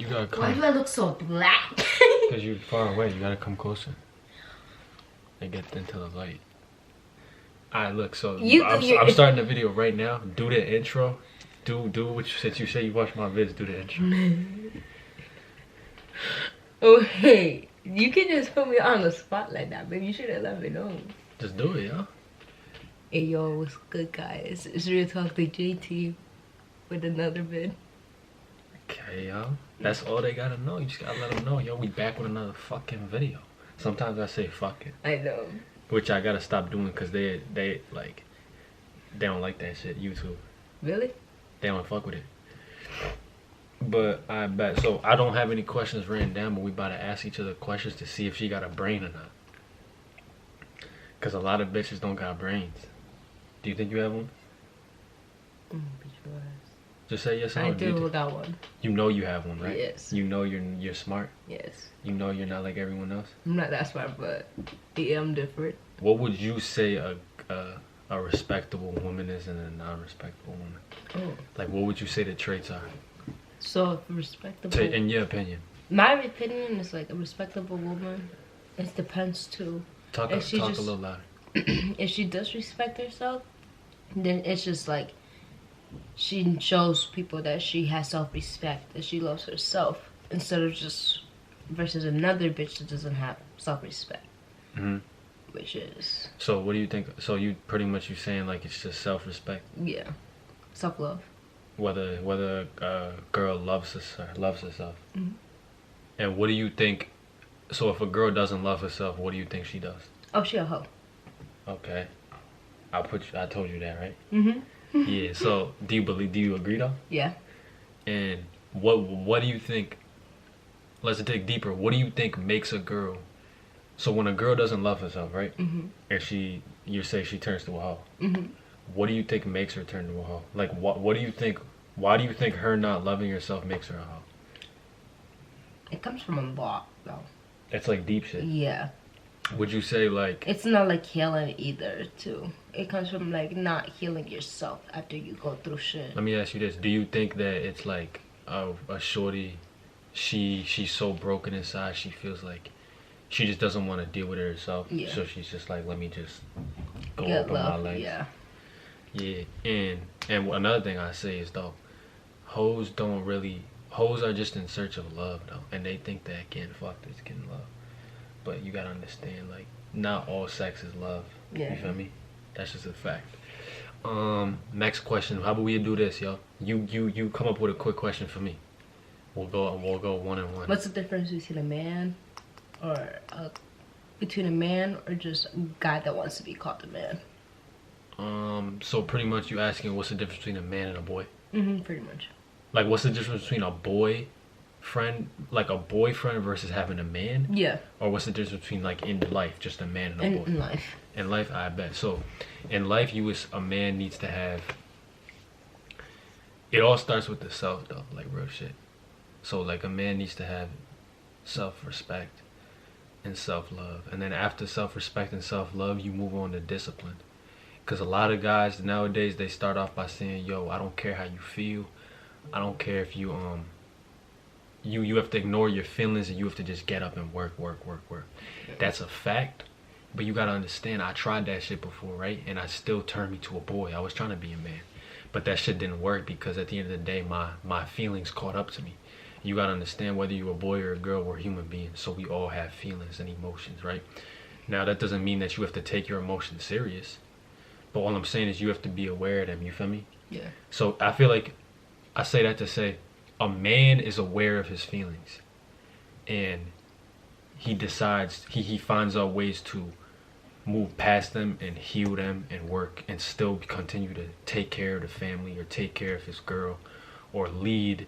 You gotta come. Why do I look so black? Because you're far away. You gotta come closer. And get into the light. Alright, look, so I'm starting the video right now. Do the intro. Do what since you say you watch my vids, do the intro. Oh, hey. You can just put me on the spot like that, but you should have let me know. Just do it, yo. Hey, yo, what's good, guys? It's RealTalkDJT with another vid. Okay, yo. That's all they gotta know. You just gotta let them know, yo, we back with another fucking video. Sometimes I say fuck it. I know. Which I gotta stop doing because they don't like that shit, YouTube. Really? They don't fuck with it. But I bet. So I don't have any questions written down, but we about to ask each other questions to see if she got a brain or not. Because a lot of bitches don't got brains. Do you think you have one? Just say yes or no. I do got one. You know you have one, right? Yes. You know you're smart? Yes. You know you're not like everyone else? I'm not that smart, but yeah, I'm different. What would you say a respectable woman is and a non-respectable woman? Oh. Like, what would you say the traits are? So, respectable... In your opinion. My opinion is like a respectable woman. It depends too. Talk a little louder. If she does respect herself, then it's just like she shows people that she has self-respect, that she loves herself, instead of just versus another bitch that doesn't have self-respect. Mm-hmm. Which is... So what do you think? So you pretty much you saying like it's just self-respect? Yeah. Self-love. Whether a girl loves herself. Mm-hmm. And what do you think? So if a girl doesn't love herself, what do you think she does? Oh, she a hoe. Okay. I told you that, right? Mm-hmm. Yeah. So do you agree though? Yeah. And what do you think? Let's dig deeper. What do you think makes a girl? So when a girl doesn't love herself, right? Mm-hmm. And you say she turns to a hoe. Mm-hmm. What do you think makes her turn to a hoe? Like what do you think? Why do you think her not loving herself makes her a hoe? It comes from a lot, though. It's like deep shit. Yeah. Would you say like... It's not like healing either, too. It comes from like not healing yourself after you go through shit. Let me ask you this. Do you think that it's like a shorty, she's so broken inside, she feels like she just doesn't want to deal with it herself? Yeah. So she's just like, let me just go Get up on my legs. Yeah. Yeah. And another thing I say is though, hoes are just in search of love though, and they think that getting fucked is getting love. But you gotta understand, like, not all sex is love. Yeah. You feel me? That's just a fact. Next question. How about we do this, yo? You come up with a quick question for me. We'll go one and one. What's the difference between a man or just a guy that wants to be called a man? So pretty much you asking what's the difference between a man and a boy? Mm-hmm, pretty much. Like, what's the difference between a boyfriend versus having a man? Yeah. Or what's the difference between, like, in life, just a man and a boy? In life. In life, I bet. So, in life, a man needs to have... It all starts with the self, though, like, real shit. So, like, a man needs to have self-respect and self-love. And then after self-respect and self-love, you move on to discipline. Because a lot of guys nowadays, they start off by saying, yo, I don't care how you feel. I don't care if you have to ignore your feelings and you have to just get up and work. That's a fact. But you gotta understand, I tried that shit before, right? And I still turned me to a boy. I was trying to be a man. But that shit didn't work because at the end of the day, my feelings caught up to me. You gotta understand, whether you're a boy or a girl, we're human beings. So we all have feelings and emotions, right? Now, that doesn't mean that you have to take your emotions serious. But all I'm saying is you have to be aware of them, you feel me? Yeah. So I feel like, I say that to say, a man is aware of his feelings. And he decides, he finds out ways to move past them and heal them and work and still continue to take care of the family or take care of his girl or lead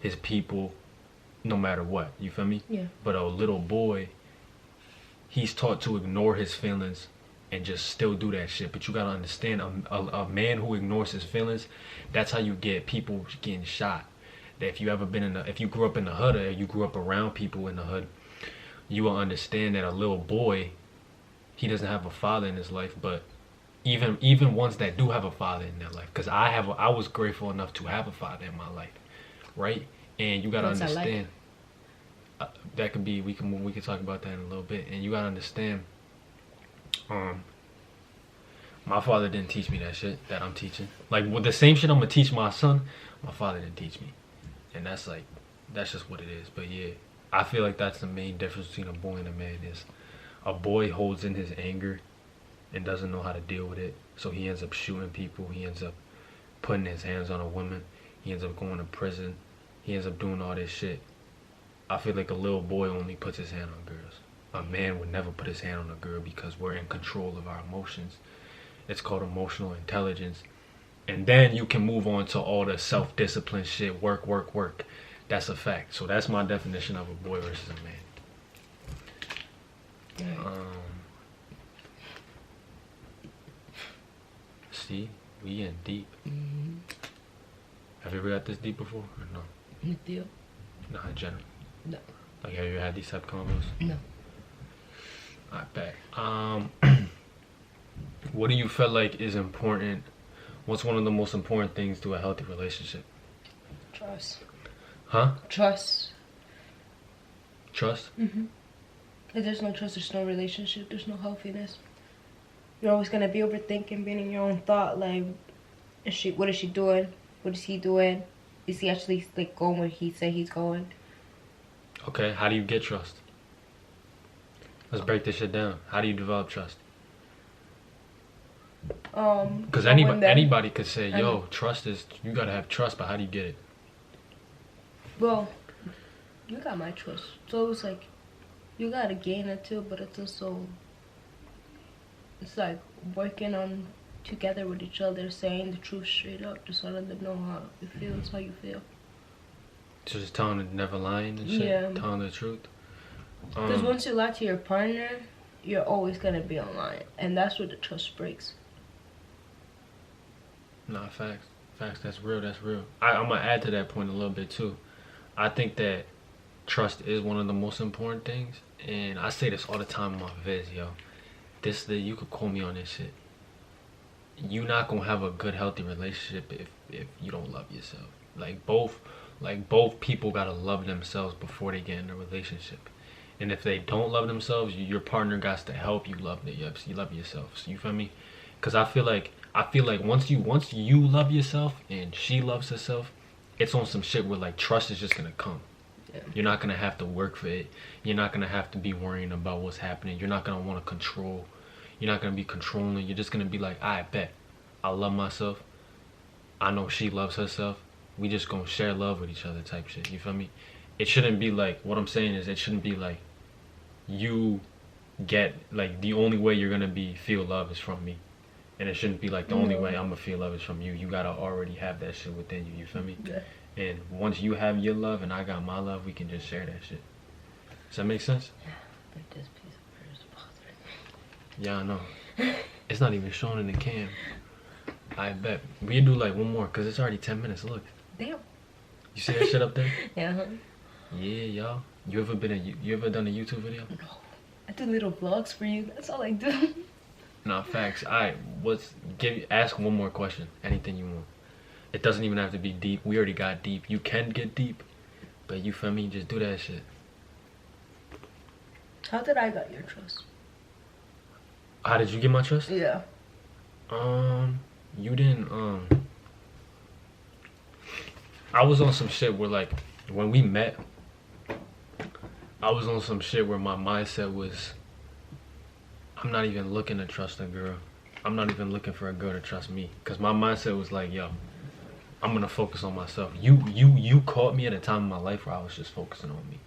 his people no matter what, you feel me? Yeah. But a little boy, he's taught to ignore his feelings and just still do that shit. But you gotta understand, a man who ignores his feelings, that's how you get people getting shot. That if you grew up in the hood or you grew up around people in the hood, you will understand that a little boy, he doesn't have a father in his life. But even ones that do have a father in their life, because I was grateful enough to have a father in my life, right? And you gotta Things I like. understand. That could be, we can talk about that in a little bit. And you gotta understand, my father didn't teach me that shit that I'm teaching. Like, with the same shit I'm gonna teach my son, my father didn't teach me. And that's like, that's just what it is. But yeah, I feel like that's the main difference between a boy and a man is a boy holds in his anger and doesn't know how to deal with it. So he ends up shooting people. He ends up putting his hands on a woman. He ends up going to prison. He ends up doing all this shit. I feel like a little boy only puts his hand on girls. A man would never put his hand on a girl because we're in control of our emotions. It's called emotional intelligence. And then you can move on to all the self-discipline shit. Work, work, work. That's a fact. So that's my definition of a boy versus a man. See, we in deep. Have you ever got this deep before or no? With you? Not in general. No. Like, have you ever had these type of combos? No. I bet. What do you feel like is important? What's one of the most important things to a healthy relationship? Trust. Huh? Trust. Trust? If there's no trust, there's no relationship, there's no healthiness. You're always gonna be overthinking, being in your own thought, like, what is she doing? What is he doing? Is he actually like going where he said he's going? Okay, how do you get trust? Let's break this shit down. How do you develop trust? Because anybody could say, yo, trust is, you gotta have trust, but how do you get it? Well, you got my trust. So it's like, you gotta gain it too, but it's also, it's like working on together with each other, saying the truth straight up, just letting them know how it feels, how you feel. So just telling them, never lying and shit? Yeah. Telling the truth? Because once you lie to your partner, you're always gonna be online, and that's where the trust breaks. Nah, facts. Facts, that's real, that's real. I'm gonna add to that point a little bit too. I think that trust is one of the most important things, and I say this all the time in my vids, yo. You could call me on this shit. You're not gonna have a good, healthy relationship if you don't love yourself. Like both people gotta love themselves before they get in a relationship. And if they don't love themselves, your partner got to help you love yourself. So you feel me? Because I feel like once you love yourself and she loves herself, it's on some shit where like trust is just gonna come. Yeah. You're not gonna have to work for it. You're not gonna have to be worrying about what's happening. You're not gonna want to control. You're not gonna be controlling. You're just gonna be like, I bet I love myself. I know she loves herself. We just gonna share love with each other type shit. You feel me? It shouldn't be like, what I'm saying is, it shouldn't be like you get like the only way you're gonna feel love is from me. And it shouldn't be like the only way I'm gonna feel love is from you. You gotta already have that shit within you. You feel me? Yeah. And once you have your love and I got my love, we can just share that shit. Does that make sense? Yeah, but this piece of hair is bothering me. Yeah, I know. It's not even showing in the cam. I bet. We do like one more because it's already 10 minutes. Look. Damn. You see that shit up there? Yeah. Yeah, y'all. You ever done a YouTube video? No. I do little vlogs for you. That's all I do. Nah, facts. Alright, ask one more question. Anything you want. It doesn't even have to be deep. We already got deep. You can get deep, but you feel me? Just do that shit. How did I get your trust? How did you get my trust? Yeah. You didn't. I was on some shit where like when we met, I was on some shit where my mindset was, I'm not even looking to trust a girl. I'm not even looking for a girl to trust me. Cause my mindset was like, yo, I'm gonna focus on myself. You caught me at a time in my life where I was just focusing on me.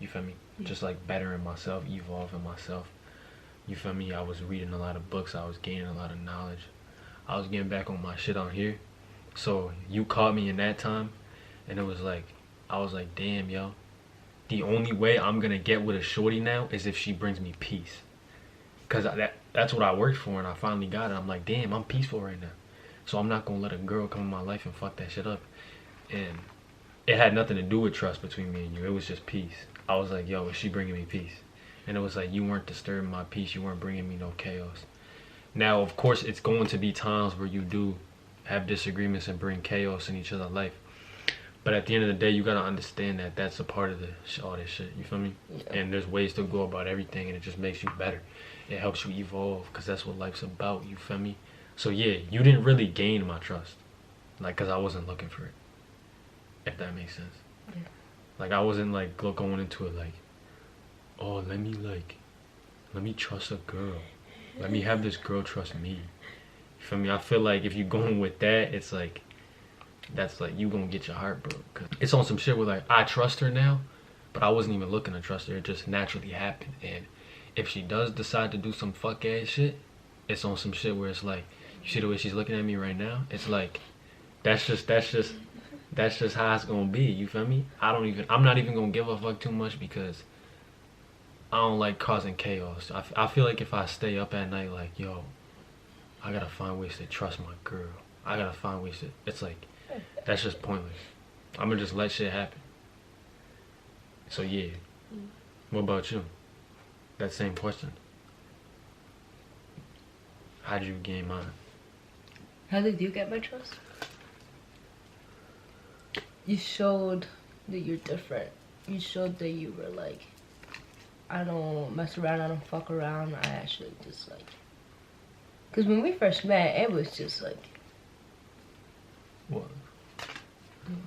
You feel me? Yeah. Just like bettering myself, evolving myself. You feel me? I was reading a lot of books. I was gaining a lot of knowledge. I was getting back on my shit on here. So you caught me in that time, and it was like, I was like, damn, yo. The only way I'm gonna get with a shorty now is if she brings me peace. Cause that's what I worked for, and I finally got it. I'm like, damn, I'm peaceful right now. So I'm not gonna let a girl come in my life and fuck that shit up. And it had nothing to do with trust between me and you. It was just peace. I was like, yo, is she bringing me peace? And it was like, you weren't disturbing my peace. You weren't bringing me no chaos. Now, of course, it's going to be times where you do have disagreements and bring chaos in each other's life. But at the end of the day, you gotta understand that that's a part of all this shit. You feel me? Yeah. And there's ways to go about everything, and it just makes you better. It helps you evolve, because that's what life's about. You feel me? So yeah, you didn't really gain my trust, like, because I wasn't looking for it. If that makes sense. Yeah. Like, I wasn't like going into it like, oh, let me trust a girl. Let me have this girl trust me. You feel me? I feel like if you're going with that, it's like, that's like, you gonna get your heart broke. 'Cause it's on some shit where like, I trust her now, but I wasn't even looking to trust her. It just naturally happened. And if she does decide to do some fuck ass shit, it's on some shit where it's like, you see the way she's looking at me right now? It's like, that's just how it's gonna be. You feel me? I'm not even gonna give a fuck too much, because I don't like causing chaos. I feel like if I stay up at night like, yo, I gotta find ways to trust my girl, I gotta find ways to, it's like, that's just pointless. I'm gonna just let shit happen. So yeah. What about you? That same question. How'd you gain mine? How did you get my trust? You showed that you're different. You showed that you were like, I don't mess around, I don't fuck around. I actually just like, because when we first met, it was just like, What?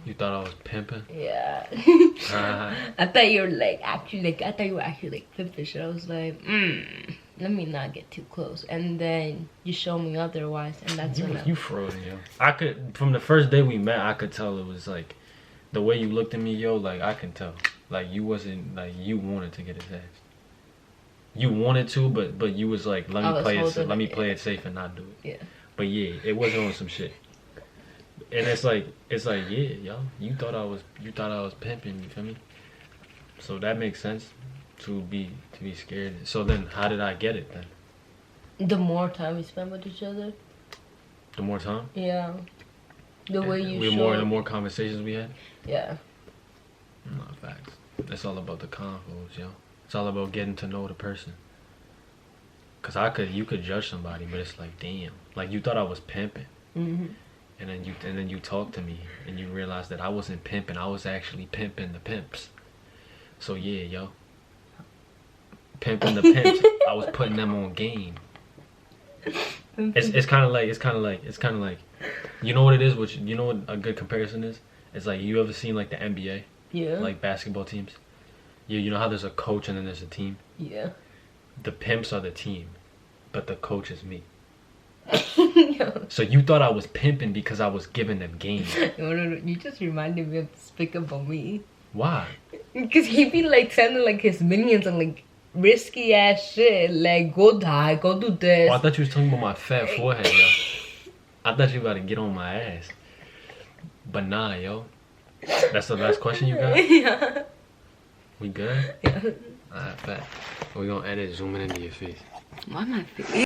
You thought I was pimping? yeah. I thought you were like actually like, I thought you were actually like pimpish. I was like, let me not get too close. And then you showed me otherwise, and that's when you frozen, yo. I could, from the first day we met, I could tell it was like, the way you looked at me, yo, like, I can tell. Like, you wasn't, like, you wanted to get his ass. You wanted to, but you was like, let me play it safe and not do it. Yeah. But yeah, it wasn't on some shit. And it's like, yeah, yo, you thought I was pimping, you feel me? So that makes sense to be scared. So then, how did I get it then? The more time we spent with each other. The more time? Yeah. The way you showed. The more conversations we had? Yeah. No, facts. It's all about the convos, yo. It's all about getting to know the person. Cause you could judge somebody, but it's like, damn, like, you thought I was pimping, and then you talk to me, and you realize that I wasn't pimping, I was actually pimping the pimps. So yeah, yo, pimping the pimps, I was putting them on game. It's kind of like, you know what it is? You know what a good comparison is? It's like, you ever seen like the NBA? Yeah. Like basketball teams? You know how there's a coach and then there's a team? Yeah. The pimps are the team, but the coach is me. Yo. So you thought I was pimping because I was giving them game. No, you just reminded me of Despicable Me. Why? Because he be like sending like his minions on like risky ass shit, like go die, go do this. Oh, I thought you was talking about my fat forehead, yo. I thought you were about to get on my ass. But nah, yo. That's the last question you got? Yeah. We good? Yeah. Alright, fat. We're gonna edit zooming into your face. Why my face?